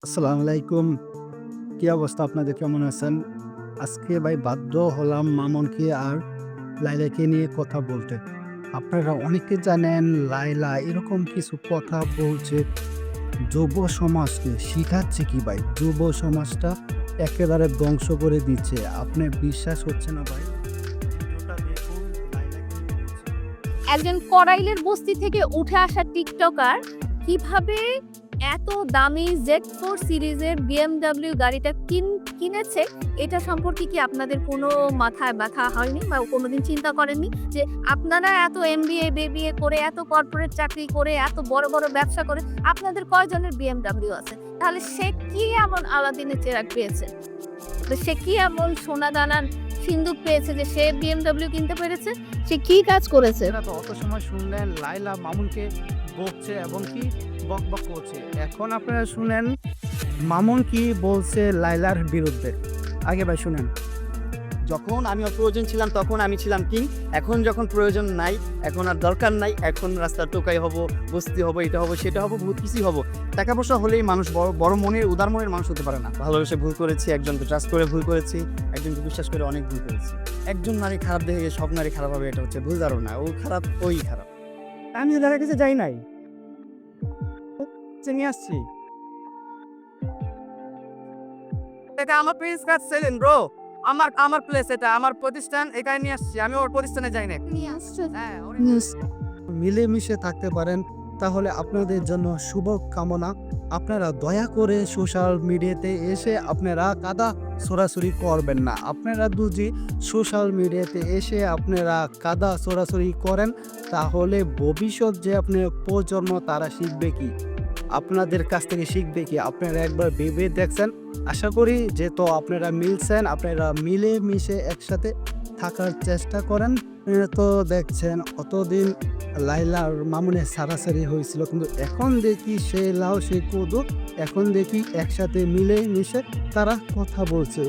আসসালামু আলাইকুম। কি অবস্থা আপনাদের? কেমন আছেন? আজকে ভাই বাধ্য হলাম মামুনকে আর লায়লাকে নিয়ে কথা বলতে। আপনারা অনেকে জানেন লায়লা এরকম কিছু কথা বলছে, যুব সমাজকে শিখাচ্ছে কি ভাই? যুব সমাজটা একেবারে ধ্বংস করে দিচ্ছে। আপনার বিশ্বাস হচ্ছে না ভাই? ভিডিওটা দেখুন লায়লা কি বলছে। একজন করাইলের বস্তি থেকে উঠে আসা টিকটকার কিভাবে এত দামি Z4 সিরিজের BMW গাড়িটা কিনেছে এটা সম্পর্কে কি আপনাদের কোনো মাথায় ব্যথা হয়নি বা কোনোদিন চিন্তা করেননি যে আপনারা এত MBA করে এত কর্পোরেট চাকরি করে এত বড় বড় ব্যবসা করে আপনাদের কয়জনের BMW আছে? তাহলে সে কি এমন আলাদিনের চেরাগ পেয়েছে? তো সে কি এমন সোনা দানার সিন্দুক পেয়েছে যে সে BMW কিনতে পেরেছে? সে কি কাজ করেছে? আপনারা তো অত সময় শুনলেন লায়লা মামুনকে বকছে এবং কি বকবক করছে। এখন আপনারা শুনেন মামুন কি বলছে লায়লার বিরুদ্ধে। আগে ভাই শুনেন। যখন আমি অপ্রয়োজন ছিলাম তখন আমি ছিলাম কিং। এখন যখন প্রয়োজন নাই, এখন আর দরকার নাই, এখন রাস্তার টোকাই হব, বস্তি হব, এটা হব, সেটা হব, বহুত কিছুই হব। টাকা পয়সা হলেই মানুষ বড় বড় মনের উদার মনের মানুষ হতে পারে না। ভালোবেসে ভুল করেছি, একজনকে ট্রাস্ট করে ভুল করেছি, একজনকে বিশ্বাস করে অনেক ভুল করেছি। একজন নারী খারাপ দেখে সব নারী খারাপ হবে, এটা হচ্ছে ভুল ধারণা। ও খারাপ, ওই খারাপ। আমি তাদের কাছে যাই নাই, নিয়ে আসছি। এটা আমার প্রিন্স কাজ সেলেন ব্রো। আমার প্লেস, এটা আমার প্রতিষ্ঠান, এখানে নিয়ে আসছি। আমি ওর প্রতিষ্ঠানে যাই না। হ্যাঁ, মিলেমিশে থাকতে পারেন তাহলে আপনাদের জন্য শুভ কামনা। আপনারা দয়া করে সোশ্যাল মিডিয়াতে এসে আপনারা কাদা ছোড়াছুড়ি করবেন না। আপনারা যদি সোশ্যাল মিডিয়াতে এসে আপনারা কাদা ছোড়াছুড়ি করেন তাহলে ভবিষ্যৎ যে আপনার প্রজন্ম তারা শিখবে কি? আপনাদের কাছ থেকে শিখবে কি? আপনারা একবার ভেবে দেখছেন। আশা করি যেহেতু আপনারা মিলছেন, আপনারা মিলেমিশে একসাথে থাকার চেষ্টা করেন। তো দেখছেন অতদিন লায়লা আর মামুনের সারাসারি হয়েছিল, কিন্তু এখন দেখি সে লাউ সে কুদো, এখন দেখি একসাথে মিলে মিশে তারা কথা বলছে।